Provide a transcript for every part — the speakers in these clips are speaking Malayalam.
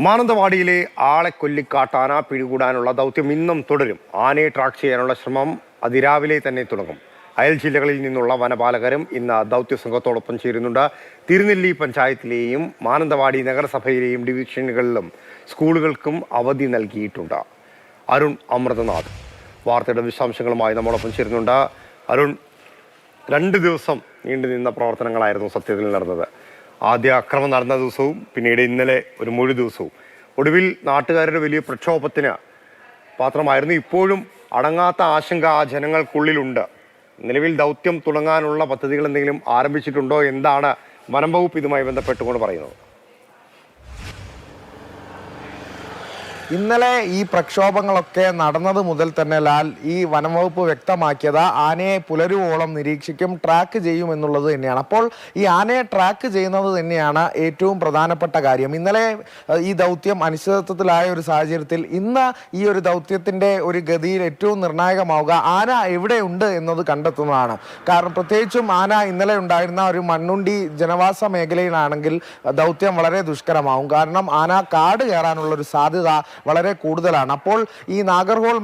മാനന്തവാടിയിലെ ആളെ കൊല്ലിക്കാട്ടാന പിടികൂടാനുള്ള ദൗത്യം ഇന്നും തുടരും. ആനയെ ട്രാക്ക് ചെയ്യാനുള്ള ശ്രമം അതിരാവിലെ തന്നെ തുടങ്ങും. അയൽ ജില്ലകളിൽ നിന്നുള്ള വനപാലകരും ഇന്ന് ദൗത്യ സംഘത്തോടൊപ്പം ചേരുന്നുണ്ട്. തിരുനെല്ലി പഞ്ചായത്തിലെയും മാനന്തവാടി നഗരസഭയിലെയും ഡിവിഷനുകളിലും സ്കൂളുകൾക്കും അവധി നൽകിയിട്ടുണ്ട്. അരുൺ അമൃതനാഥ് വാർത്തയുടെ വിശദാംശങ്ങളുമായി നമ്മോടൊപ്പം ചേരുന്നുണ്ട്. അരുൺ, 2 ദിവസം നീണ്ടുനിന്ന പ്രവർത്തനങ്ങളായിരുന്നു സത്യത്തിൽ നടന്നത്. ആദ്യ അക്രമം നടന്ന ദിവസവും പിന്നീട് ഇന്നലെ ഒരു മുഴു ദിവസവും. ഒടുവിൽ നാട്ടുകാരുടെ വലിയ പ്രക്ഷോഭത്തിന് പാത്രമായിരുന്നു. ഇപ്പോഴും അടങ്ങാത്ത ആശങ്ക ആ ജനങ്ങൾക്കുള്ളിലുണ്ട്. നിലവിൽ ദൗത്യം തുടങ്ങാനുള്ള പദ്ധതികൾ എന്തെങ്കിലും ആരംഭിച്ചിട്ടുണ്ടോ? എന്താണ് വനം വകുപ്പ് ഇതുമായി ബന്ധപ്പെട്ടുകൊണ്ട് പറയുന്നത്? ഇന്നലെ ഈ പ്രക്ഷോഭങ്ങളൊക്കെ നടന്നത് മുതൽ തന്നെ ലാൽ, ഈ വനംവകുപ്പ് വ്യക്തമാക്കിയത് ആനയെ പുലരുവോളം നിരീക്ഷിക്കും, ട്രാക്ക് ചെയ്യും എന്നുള്ളത് തന്നെയാണ്. അപ്പോൾ ഈ ആനയെ ട്രാക്ക് ചെയ്യുന്നത് തന്നെയാണ് ഏറ്റവും പ്രധാനപ്പെട്ട കാര്യം. ഇന്നലെ ഈ ദൗത്യം അനിശ്ചിതത്വത്തിലായ ഒരു സാഹചര്യത്തിൽ ഇന്ന് ഈ ഒരു ദൗത്യത്തിൻ്റെ ഒരു ഗതിയിൽ ഏറ്റവും നിർണായകമാവുക ആന എവിടെയുണ്ട് എന്നത് കണ്ടെത്തുന്നതാണ്. കാരണം പ്രത്യേകിച്ചും ആന ഇന്നലെ ഉണ്ടായിരുന്ന ഒരു മണ്ണുണ്ടി ജനവാസ മേഖലയിലാണെങ്കിൽ ദൗത്യം വളരെ ദുഷ്കരമാവും. കാരണം ആന കാട് കയറാനുള്ളൊരു സാധ്യത വളരെ കൂടുതലാണ്. അപ്പോൾ ഈ നാഗർഹോൾ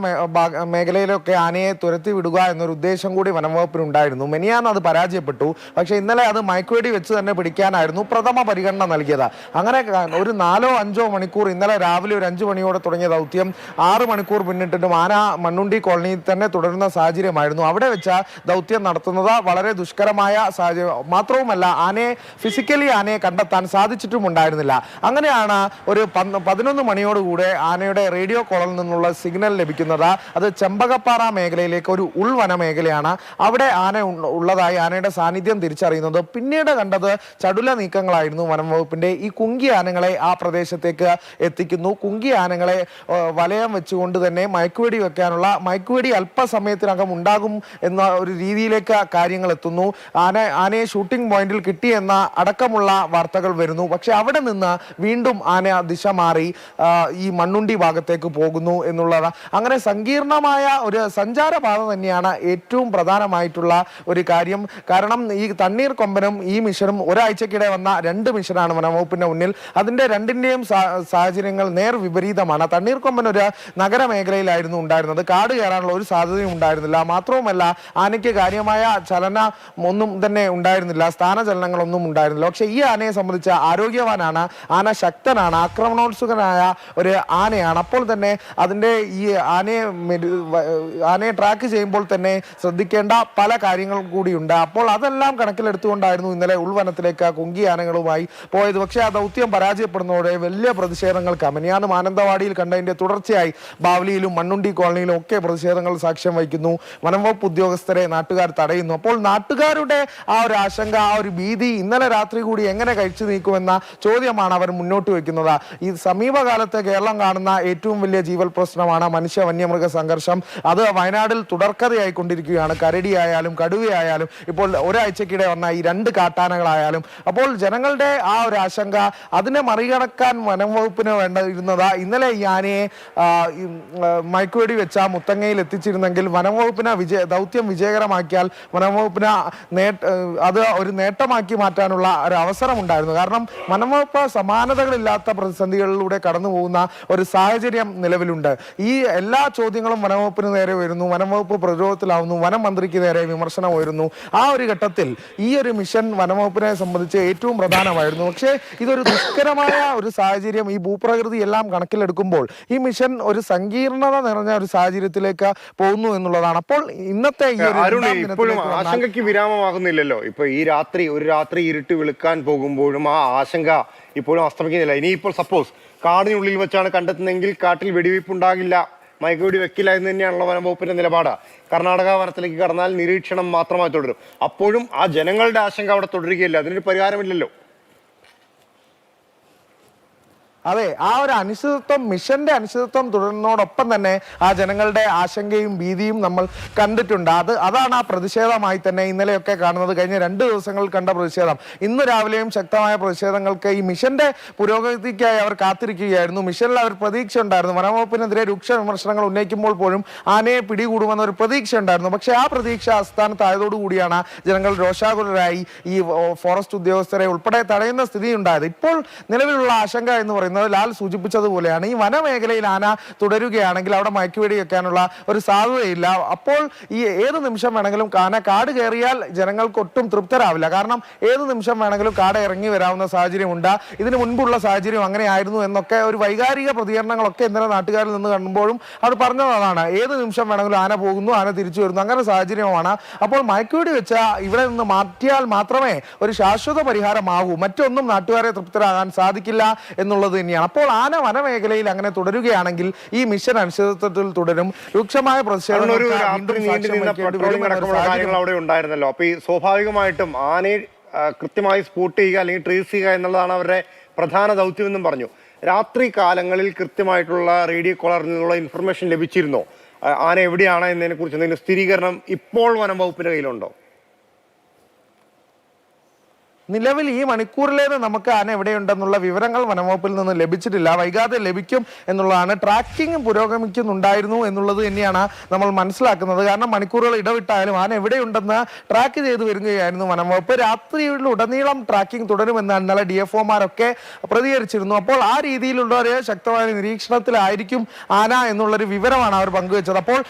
മേഖലയിലൊക്കെ ആനയെ തുരത്തി വിടുക എന്നൊരു ഉദ്ദേശം കൂടി വനംവകുപ്പിനുണ്ടായിരുന്നു. മെനിയാന്ന് അത് പരാജയപ്പെട്ടു. പക്ഷേ ഇന്നലെ അത് മയക്കുവെടി വെച്ച് തന്നെ പിടിക്കാനായിരുന്നു പ്രഥമ പരിഗണന നൽകിയത്. അങ്ങനെ ഒരു 4-5 മണിക്കൂർ ഇന്നലെ രാവിലെ ഒരു 5 മണിയോടെ തുടങ്ങിയ ദൗത്യം 6 മണിക്കൂർ പിന്നിട്ടിട്ടും ആന മണ്ണുണ്ടി കോളനിയിൽ തന്നെ തുടരുന്ന സാഹചര്യമായിരുന്നു. അവിടെ വെച്ച ദൗത്യം നടത്തുന്നത് വളരെ ദുഷ്കരമായ സാഹചര്യം. മാത്രവുമല്ല, ഫിസിക്കലി ആനയെ കണ്ടെത്താൻ സാധിച്ചിട്ടുമുണ്ടായിരുന്നില്ല. അങ്ങനെയാണ് ഒരു 11 മണിയോടുകൂടെ ആനയുടെ റേഡിയോ കോളിൽ നിന്നുള്ള സിഗ്നൽ ലഭിക്കുന്നത്. അത് ചെമ്പകപ്പാറ മേഖലയിലേക്ക് ഒരു ഉൾവന മേഖലയാണ്. അവിടെ ആന ഉള്ളതായി ആനയുടെ സാന്നിധ്യം തിരിച്ചറിയുന്നത്. പിന്നീട് കണ്ടത് ചടുല നീക്കങ്ങളായിരുന്നു വനം വകുപ്പിന്റെ. ഈ കുങ്കി ആനകളെ ആ പ്രദേശത്തേക്ക് എത്തിക്കുന്നു. കുങ്കി ആനകളെ വലയം വെച്ചുകൊണ്ട് തന്നെ മയക്കുവെടി വെക്കാനുള്ള മയക്കുവെടി അല്പസമയത്തിനകം ഉണ്ടാകും എന്ന ഒരു രീതിയിലേക്ക് കാര്യങ്ങൾ എത്തുന്നു. ആനയെ ഷൂട്ടിംഗ് പോയിന്റിൽ കിട്ടിയെന്ന അടക്കമുള്ള വാർത്തകൾ വരുന്നു. പക്ഷെ അവിടെ നിന്ന് വീണ്ടും ആന ദിശ മാറി ഈ മണ്ണുണ്ടി ഭാഗത്തേക്ക് പോകുന്നു എന്നുള്ളത്. അങ്ങനെ സങ്കീർണമായ ഒരു സഞ്ചാരപാത തന്നെയാണ് ഏറ്റവും പ്രധാനമായിട്ടുള്ള ഒരു കാര്യം. കാരണം ഈ തണ്ണീർക്കൊമ്പനും ഈ മിഷനും ഒരാഴ്ചക്കിടെ വന്ന 2 മിഷനാണ് വനംവകുപ്പിന്റെ മുന്നിൽ. അതിന്റെ രണ്ടിന്റെയും സാഹചര്യങ്ങൾ നേർ വിപരീതമാണ്. തണ്ണീർക്കൊമ്പൻ ഒരു നഗരമേഖലയിലായിരുന്നു ഉണ്ടായിരുന്നത്. കാട് കയറാനുള്ള ഒരു സാധ്യതയും ഉണ്ടായിരുന്നില്ല. മാത്രവുമല്ല, ആനയ്ക്ക് കാര്യമായ ചലനം ഒന്നും തന്നെ ഉണ്ടായിരുന്നില്ല, സ്ഥാനചലനങ്ങളൊന്നും ഉണ്ടായിരുന്നില്ല. പക്ഷെ ഈ ആനയെ സംബന്ധിച്ച് ആരോഗ്യവാനാണ്, ആന ശക്തനാണ്, ആക്രമണോത്സുകനായ ഒരു ആനയാണ്. അപ്പോൾ തന്നെ അതിൻ്റെ ഈ ആനയെ ട്രാക്ക് ചെയ്യുമ്പോൾ തന്നെ ശ്രദ്ധിക്കേണ്ട പല കാര്യങ്ങളും കൂടിയുണ്ട്. അപ്പോൾ അതെല്ലാം കണക്കിലെടുത്തുകൊണ്ടായിരുന്നു ഇന്നലെ ഉൾവനത്തിലേക്ക് കുങ്കി ആനകളുമായി പോയത്. പക്ഷേ ആ ദൗത്യം പരാജയപ്പെടുന്നതോടെ വലിയ പ്രതിഷേധങ്ങൾക്ക് മെനിയാന്ന് മാനന്തവാടിയിൽ കണ്ടതിൻ്റെ തുടർച്ചയായി ബാവലിയിലും മണ്ണുണ്ടി കോളനിയിലും ഒക്കെ പ്രതിഷേധങ്ങൾ സാക്ഷ്യം വഹിക്കുന്നു. വനംവകുപ്പ് ഉദ്യോഗസ്ഥരെ നാട്ടുകാർ തടയുന്നു. അപ്പോൾ നാട്ടുകാരുടെ ആ ഒരു ആശങ്ക, ആ ഒരു ഭീതി ഇന്നലെ രാത്രി കൂടി എങ്ങനെ കഴിച്ചു നീക്കുമെന്ന ചോദ്യമാണ് അവർ മുന്നോട്ട് വയ്ക്കുന്നത്. ഈ സമീപകാലത്ത് കേരളം കാണുന്ന ഏറ്റവും വലിയ ജീവൽ പ്രശ്നമാണ് മനുഷ്യ വന്യമൃഗ സംഘർഷം. അത് വയനാടിൽ തുടർക്കഥയായിക്കൊണ്ടിരിക്കുകയാണ്. കരടിയായാലും കടുവയായാലും ഇപ്പോൾ ഒരാഴ്ചക്കിടെ വന്ന ഈ 2 കാട്ടാനകളായാലും. അപ്പോൾ ജനങ്ങളുടെ ആ ഒരു ആശങ്ക, അതിനെ മറികടക്കാൻ വനം വകുപ്പിന് വേണ്ടിയിരുന്നത് ഇന്നലെ ഈ ആനയെ മയക്കുവെടി വെച്ച മുത്തങ്ങയിൽ എത്തിച്ചിരുന്നെങ്കിൽ വനം വകുപ്പിന് ദൗത്യം വിജയകരമാക്കിയാൽ വനം വകുപ്പിന് അത് ഒരു നേട്ടമാക്കി മാറ്റാനുള്ള ഒരു അവസരം ഉണ്ടായിരുന്നു. കാരണം വനം വകുപ്പ് സമാനതകളില്ലാത്ത പ്രതിസന്ധികളിലൂടെ കടന്നു പോകുന്ന ഒരു സാഹചര്യം നിലവിലുണ്ട്. ഈ എല്ലാ ചോദ്യങ്ങളും വനംവകുപ്പിന് നേരെ വരുന്നു. വനംവകുപ്പ് പ്രതിരോധത്തിലാവുന്നു. വനം മന്ത്രിക്ക് നേരെ വിമർശനം ഉയരുന്നു. ആ ഒരു ഘട്ടത്തിൽ ഈ ഒരു മിഷൻ വനംവകുപ്പിനെ സംബന്ധിച്ച് ഏറ്റവും പ്രധാനമായിരുന്നു. പക്ഷേ ഇതൊരു ദുഷ്കരമായ ഒരു സാഹചര്യം, ഈ ഭൂപ്രകൃതി എല്ലാം കണക്കിലെടുക്കുമ്പോൾ ഈ മിഷൻ ഒരു സങ്കീർണത നിറഞ്ഞ ഒരു സാഹചര്യത്തിലേക്ക് പോകുന്നു എന്നുള്ളതാണ്. അപ്പോൾ ഇന്നത്തെ ഈ ആശങ്കയ്ക്ക് വിരാമമാകുന്നില്ലല്ലോ. ഇപ്പൊ ഈ ഒരു രാത്രി ഇരുട്ട് വെളുക്കാൻ പോകുമ്പോഴും ആ ആശങ്ക ഇപ്പോഴും അസ്തമിക്കുന്നില്ല. ഇനിയിപ്പോൾ സപ്പോസ് കാടിനുള്ളിൽ വെച്ചാണ് കണ്ടെത്തുന്നതെങ്കിൽ കാട്ടിൽ വെടിവയ്പ് ഉണ്ടാകില്ല, മയക്കുവെടി വെക്കില്ല എന്ന് തന്നെയാണല്ലോ വനംവകുപ്പിന്റെ നിലപാട്. കർണാടക വനത്തിലേക്ക് കടന്നാൽ നിരീക്ഷണം മാത്രമായി തുടരും. അപ്പോഴും ആ ജനങ്ങളുടെ ആശങ്ക അവിടെ തുടരുകയില്ല. അതിനൊരു പരിഹാരമില്ലല്ലോ. അതെ, ആ ഒരു അനിശ്ചിതത്വം, മിഷന്റെ അനിശ്ചിതത്വം തുടരുന്നതോടൊപ്പം തന്നെ ആ ജനങ്ങളുടെ ആശങ്കയും ഭീതിയും നമ്മൾ കണ്ടിട്ടുണ്ട്. അതാണ് ആ പ്രതിഷേധമായി തന്നെ ഇന്നലെയൊക്കെ കാണുന്നത്. കഴിഞ്ഞ 2 ദിവസങ്ങളിൽ കണ്ട പ്രതിഷേധം, ഇന്ന് രാവിലെയും ശക്തമായ പ്രതിഷേധങ്ങൾക്ക് ഈ മിഷന്റെ പുരോഗതിക്കായി അവർ കാത്തിരിക്കുകയായിരുന്നു. മിഷനിൽ അവർ പ്രതീക്ഷ ഉണ്ടായിരുന്നു. വനംവകുപ്പിനെതിരെ രൂക്ഷ വിമർശനങ്ങൾ ഉന്നയിക്കുമ്പോൾ പോലും ആനയെ പിടികൂടുമെന്ന ഒരു പ്രതീക്ഷ ഉണ്ടായിരുന്നു. പക്ഷേ ആ പ്രതീക്ഷ അസ്ഥാനത്തായതോടുകൂടിയാണ് ജനങ്ങൾ രോഷാകുലരായി ഈ ഫോറസ്റ്റ് ഉദ്യോഗസ്ഥരെ ഉൾപ്പെടെ തടയുന്ന സ്ഥിതി ഉണ്ടായത്. ഇപ്പോൾ നിലവിലുള്ള ആശങ്ക എന്ന് പറയുന്നത് പറയുന്നത് ലാൽ സൂചിപ്പിച്ചതുപോലെയാണ്. ഈ വനമേഖലയിൽ ആന തുടരുകയാണെങ്കിൽ അവിടെ മയക്കുവെടി വെക്കാനുള്ള ഒരു സാധ്യതയില്ല. അപ്പോൾ ഈ ഏത് നിമിഷം വേണമെങ്കിലും ആന കാട് കയറിയാൽ ജനങ്ങൾക്ക് ഒട്ടും തൃപ്തരാവില്ല. കാരണം ഏത് നിമിഷം വേണമെങ്കിലും കാട് ഇറങ്ങി വരാവുന്ന സാഹചര്യമുണ്ട്. ഇതിന് മുൻപുള്ള സാഹചര്യം അങ്ങനെയായിരുന്നു എന്നൊക്കെ ഒരു വൈകാരിക പ്രതികരണങ്ങളൊക്കെ ഇന്നലെ നാട്ടുകാരിൽ നിന്ന് കാണുമ്പോഴും അവർ പറഞ്ഞതാണ്. ഏത് നിമിഷം വേണമെങ്കിലും ആന പോകുന്നു, ആന തിരിച്ചു വരുന്നു, അങ്ങനെ സാഹചര്യമാണ്. അപ്പോൾ മയക്കുവെടി വെച്ച ഇവിടെ നിന്ന് മാറ്റിയാൽ മാത്രമേ ഒരു ശാശ്വത പരിഹാരമാകൂ. മറ്റൊന്നും നാട്ടുകാരെ തൃപ്തരാകാൻ സാധിക്കില്ല എന്നുള്ളത് തന്നെയാണ്. അപ്പോൾ ആന വനമേഖലയിൽ അങ്ങനെ തുടരുകയാണെങ്കിൽ ഈ മിഷൻ അനിശ്ചിതത്വത്തിൽ തുടരും. രൂക്ഷമായ പ്രതിഷേധം അവിടെ ഉണ്ടായിരുന്നല്ലോ. അപ്പൊ ഈ സ്വാഭാവികമായിട്ടും ആനയെ കൃത്യമായി സ്പോട്ട് ചെയ്യുക അല്ലെങ്കിൽ ട്രേസ് ചെയ്യുക എന്നുള്ളതാണ് അവരുടെ പ്രധാന ദൗത്യമെന്നും പറഞ്ഞു. രാത്രി കാലങ്ങളിൽ കൃത്യമായിട്ടുള്ള റേഡിയോ കോളറിൽ നിന്നുള്ള ഇൻഫർമേഷൻ ലഭിച്ചിരുന്നോ? ആന എവിടെയാണ് എന്നതിനെ കുറിച്ച് എന്തെങ്കിലും സ്ഥിരീകരണം ഇപ്പോൾ വനം വകുപ്പിന്റെ കയ്യിലുണ്ടോ? നിലവിൽ ഈ മണിക്കൂറിലേത് നമുക്ക് ആന എവിടെയുണ്ടെന്നുള്ള വിവരങ്ങൾ വനംവകുപ്പിൽ നിന്ന് ലഭിച്ചിട്ടില്ല. വൈകാതെ ലഭിക്കും എന്നുള്ളതാണ്. ട്രാക്കിംഗ് പുരോഗമിക്കുന്നുണ്ടായിരുന്നു എന്നുള്ളത് തന്നെയാണ് നമ്മൾ മനസ്സിലാക്കുന്നത്. കാരണം മണിക്കൂറുകൾ ഇടവിട്ടായാലും ആന എവിടെയുണ്ടെന്ന് ട്രാക്ക് ചെയ്ത് വരികയായിരുന്നു വനംവകുപ്പ്. രാത്രിയിലുടനീളം ട്രാക്കിംഗ് തുടരുമെന്നാണ് ഇന്നലെ DFOമാരൊക്കെ പ്രതികരിച്ചിരുന്നു. അപ്പോൾ ആ രീതിയിലുള്ള ഒരു ശക്തമായ നിരീക്ഷണത്തിലായിരിക്കും ആന എന്നുള്ളൊരു വിവരമാണ് അവർ പങ്കുവച്ചത്. അപ്പോൾ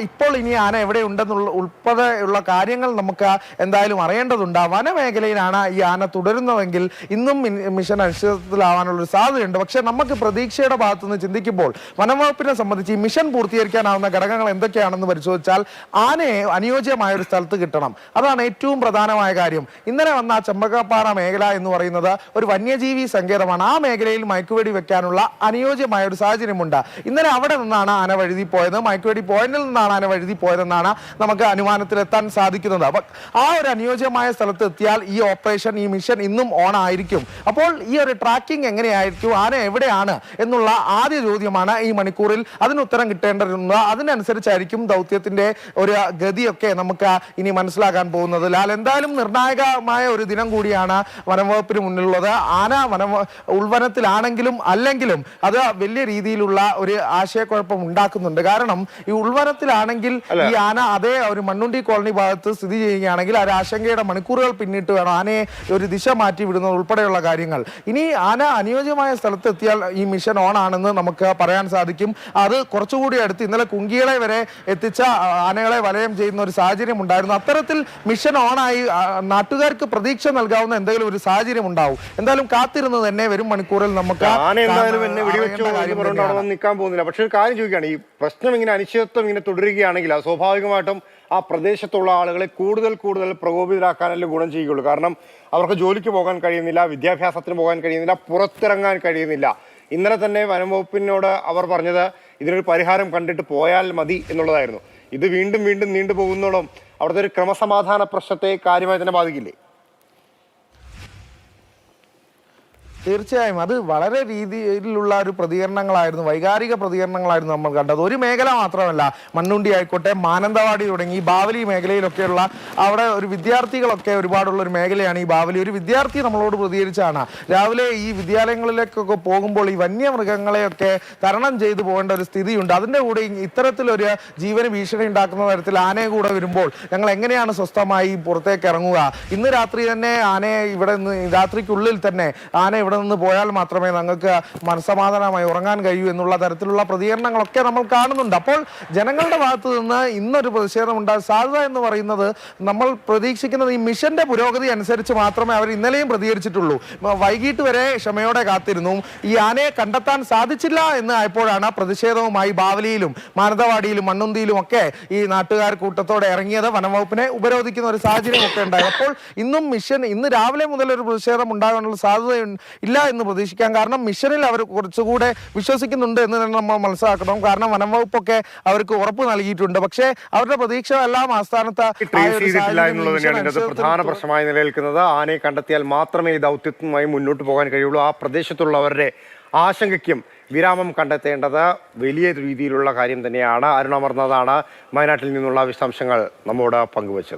ഇപ്പോൾ ഇനി ആന എവിടെയുണ്ടെന്നുള്ള ഉൾപ്പെടെയുള്ള കാര്യങ്ങൾ നമുക്ക് എന്തായാലും അറിയേണ്ടതുണ്ട്. വനമേഖലയിലാണ് ഈ ആന തുടരുന്നതെങ്കിൽ ഇന്നും മിഷൻ അനിശ്ചിതത്വത്തിലാവാനുള്ള ഒരു സാധ്യതയുണ്ട്. പക്ഷെ നമുക്ക് പ്രതീക്ഷയുടെ ഭാഗത്തു നിന്ന് ചിന്തിക്കുമ്പോൾ വനംവകുപ്പിനെ സംബന്ധിച്ച് ഈ മിഷൻ പൂർത്തീകരിക്കാനാവുന്ന ഘടകങ്ങൾ എന്തൊക്കെയാണെന്ന് പരിശോധിച്ചാൽ ആനയെ അനുയോജ്യമായ ഒരു സ്ഥലത്ത് കിട്ടണം. അതാണ് ഏറ്റവും പ്രധാനമായ കാര്യം. ഇന്നലെ വന്ന ചെമ്പകപ്പാറ മേഖല എന്ന് പറയുന്നത് ഒരു വന്യജീവി സങ്കേതമാണ്. ആ മേഖലയിൽ മയക്കുവെടി വെക്കാനുള്ള അനുയോജ്യമായ ഒരു സാഹചര്യമുണ്ട്. ഇന്നലെ അവിടെ നിന്നാണ് ആന വഴുതി പോയത്. മയക്കുവെടി പോയിന്റിൽ നിന്നാണ് ആന വഴുതി പോയതെന്നാണ് നമുക്ക് അനുമാനത്തിലെത്താൻ സാധിക്കുന്നത്. അപ്പൊ ആ ഒരു അനുയോജ്യമായ സ്ഥലത്ത് എത്തിയാൽ ഈ ഓപ്പറേഷൻ, ഈ മിഷൻ ഇന്നും ഓൺ ആയിരിക്കും. അപ്പോൾ ഈ ഒരു ട്രാക്കിംഗ് എങ്ങനെയായിരിക്കും, ആന എവിടെയാണ് എന്നുള്ള ആദ്യ ചോദ്യമാണ് ഈ മണിക്കൂറിൽ അതിന് ഉത്തരം കിട്ടേണ്ടതുണ്ട്. അതിനനുസരിച്ചായിരിക്കും ദൗത്യത്തിന്റെ ഒരു ഗതിയൊക്കെ നമുക്ക് ഇനി മനസ്സിലാക്കാൻ പോകുന്നത്. ലാൽ, എന്തായാലും നിർണായകമായ ഒരു ദിനം കൂടിയാണ് വനംവകുപ്പിന് മുന്നിലുള്ളത്. ആന ഉൾവനത്തിലാണെങ്കിലും അല്ലെങ്കിലും അത് വലിയ രീതിയിലുള്ള ഒരു ആശയക്കുഴപ്പം ഉണ്ടാക്കുന്നുണ്ട്. കാരണം ഈ ഉൾവനത്തിലാണെങ്കിൽ ഈ ആന അതേ ഒരു മണ്ണുണ്ടി കോളനി ഭാഗത്ത് സ്ഥിതി ചെയ്യുകയാണെങ്കിൽ ആ ആശങ്കയുടെ മണിക്കൂറുകൾ പിന്നിട്ട് വേണം ആനയെ ഒരു ദിശ മാറ്റി വിടുന്നത് ഉൾപ്പെടെയുള്ള കാര്യങ്ങൾ. ഇനി ആന അനുയോജ്യമായ സ്ഥലത്ത് എത്തിയാൽ ഈ മിഷൻ ഓൺ ആണെന്ന് നമുക്ക് പറയാൻ സാധിക്കും. അത് കുറച്ചുകൂടി അടുത്ത് ഇന്നലെ കുങ്കികളെ വരെ എത്തിച്ച ആനകളെ വലയം ചെയ്യുന്ന ഒരു സാഹചര്യം ഉണ്ടായിരുന്നു. അത്തരത്തിൽ മിഷൻ ഓണായി നാട്ടുകാർക്ക് പ്രതീക്ഷ നൽകാവുന്ന എന്തെങ്കിലും ഒരു സാഹചര്യം ഉണ്ടാവും. എന്തായാലും കാത്തിരുന്ന് തന്നെ വരും മണിക്കൂറിൽ നമുക്ക് നിൽക്കാൻ പോകുന്നില്ല. പക്ഷെ ഒരു കാര്യം ചോദിക്കുകയാണ്, ഈ പ്രശ്നം ഇങ്ങനെ അനിശ്ചിതത്വം ഇങ്ങനെ തുടരുകയാണെങ്കിൽ സ്വാഭാവികമായിട്ടും ആ പ്രദേശത്തുള്ള ആളുകളെ കൂടുതൽ പ്രകോപിതരാക്കാനല്ലേ ഗുണം ചെയ്യുകയുള്ളൂ. കാരണം അവർക്ക് ജോലിക്ക് പോകാൻ കഴിയുന്നില്ല, വിദ്യാഭ്യാസത്തിന് പോകാൻ കഴിയുന്നില്ല, പുറത്തിറങ്ങാൻ കഴിയുന്നില്ല. ഇന്നലെ തന്നെ വനംവകുപ്പിനോട് അവർ പറഞ്ഞത് ഇതിനൊരു പരിഹാരം കണ്ടിട്ട് പോയാൽ മതി എന്നുള്ളതായിരുന്നു. ഇത് വീണ്ടും നീണ്ടുപോകുന്നതോളം അവിടുത്തെ ഒരു ക്രമസമാധാന പ്രശ്നത്തെ കാര്യമായി തന്നെ ബാധിക്കില്ലേ? തീർച്ചയായും അത് വളരെ രീതിയിലുള്ള ഒരു പ്രതികരണങ്ങളായിരുന്നു, വൈകാരിക പ്രതികരണങ്ങളായിരുന്നു നമ്മൾ കണ്ടത്. ഒരു മേഖല മാത്രമല്ല, മണ്ണുണ്ടി ആയിക്കോട്ടെ, മാനന്തവാടി തുടങ്ങി ബാവലി മേഖലയിലൊക്കെയുള്ള അവിടെ ഒരു വിദ്യാർത്ഥികളൊക്കെ ഒരുപാടുള്ള ഒരു മേഖലയാണ് ഈ ബാവലി. ഒരു വിദ്യാർത്ഥി നമ്മളോട് പ്രതികരിച്ചാണ്, രാവിലെ ഈ വിദ്യാലയങ്ങളിലേക്കൊക്കെ പോകുമ്പോൾ ഈ വന്യമൃഗങ്ങളെയൊക്കെ തരണം ചെയ്തു പോകേണ്ട ഒരു സ്ഥിതിയുണ്ട്. അതിൻ്റെ കൂടെ ഇത്തരത്തിലൊരു ജീവന് ഭീഷണി ഉണ്ടാക്കുന്ന തരത്തിൽ ആനയെ കൂടെ വരുമ്പോൾ ഞങ്ങൾ എങ്ങനെയാണ് സ്വസ്ഥമായി പുറത്തേക്ക് ഇറങ്ങുക? ഇന്ന് രാത്രി തന്നെ ആനയെ ഇവിടെ നിന്ന് രാത്രിക്കുള്ളിൽ തന്നെ ആന ഇവിടെ നിന്ന് പോയാൽ മാത്രമേ ഞങ്ങൾക്ക് മനസ്സമാധാനമായി ഉറങ്ങാൻ കഴിയൂ എന്നുള്ള തരത്തിലുള്ള പ്രതികരണങ്ങളൊക്കെ നമ്മൾ കാണുന്നുണ്ട്. അപ്പോൾ ജനങ്ങളുടെ ഭാഗത്ത് നിന്ന് ഇന്നൊരു പ്രതിഷേധം ഉണ്ടാകാൻ സാധ്യത എന്ന് പറയുന്നത് നമ്മൾ പ്രതീക്ഷിക്കുന്നത് ഈ മിഷന്റെ പുരോഗതി അനുസരിച്ച് മാത്രമേ അവർ ഇന്നലെയും പ്രതികരിച്ചിട്ടുള്ളൂ. വൈകിട്ട് വരെ ക്ഷമയോടെ കാത്തിരുന്നു. ഈ ആനയെ കണ്ടെത്താൻ സാധിച്ചില്ല എന്ന് ആയപ്പോഴാണ് പ്രതിഷേധവുമായി ബാവലിയിലും മാനന്തവാടിയിലും മണ്ണുന്തിയിലും ഒക്കെ ഈ നാട്ടുകാർ കൂട്ടത്തോടെ ഇറങ്ങിയത്. വനംവകുപ്പിനെ ഉപരോധിക്കുന്ന ഒരു സാഹചര്യം ഒക്കെ ഉണ്ടായി. അപ്പോൾ ഇന്നും മിഷൻ ഇന്ന് രാവിലെ മുതൽ ഒരു പ്രതിഷേധം ഉണ്ടാകാനുള്ള സാധ്യത ഇല്ല എന്ന് പ്രതീക്ഷിക്കാം. കാരണം മിഷനിൽ അവർ കുറച്ചുകൂടെ വിശ്വസിക്കുന്നുണ്ട് എന്ന് തന്നെ നമ്മൾ മനസ്സിലാക്കണം. കാരണം വനംവകുപ്പൊക്കെ അവർക്ക് ഉറപ്പ് നൽകിയിട്ടുണ്ട്. പക്ഷേ അവരുടെ പ്രതീക്ഷ എല്ലാം ആസ്ഥാനത്ത് പ്രധാന പ്രശ്നമായി നിലനിൽക്കുന്നത്. ആനയെ കണ്ടെത്തിയാൽ മാത്രമേ ഈ ദൗത്യവുമായി മുന്നോട്ട് പോകാൻ കഴിയുള്ളൂ. ആ പ്രദേശത്തുള്ളവരുടെ ആശങ്കയ്ക്കും വിരാമം കണ്ടെത്തേണ്ടത് വലിയ രീതിയിലുള്ള കാര്യം തന്നെയാണ്. അരുണ അമർനാഥാണ് വയനാട്ടിൽ നിന്നുള്ള വിശദാംശങ്ങൾ നമ്മോട് പങ്കുവച്ചത്.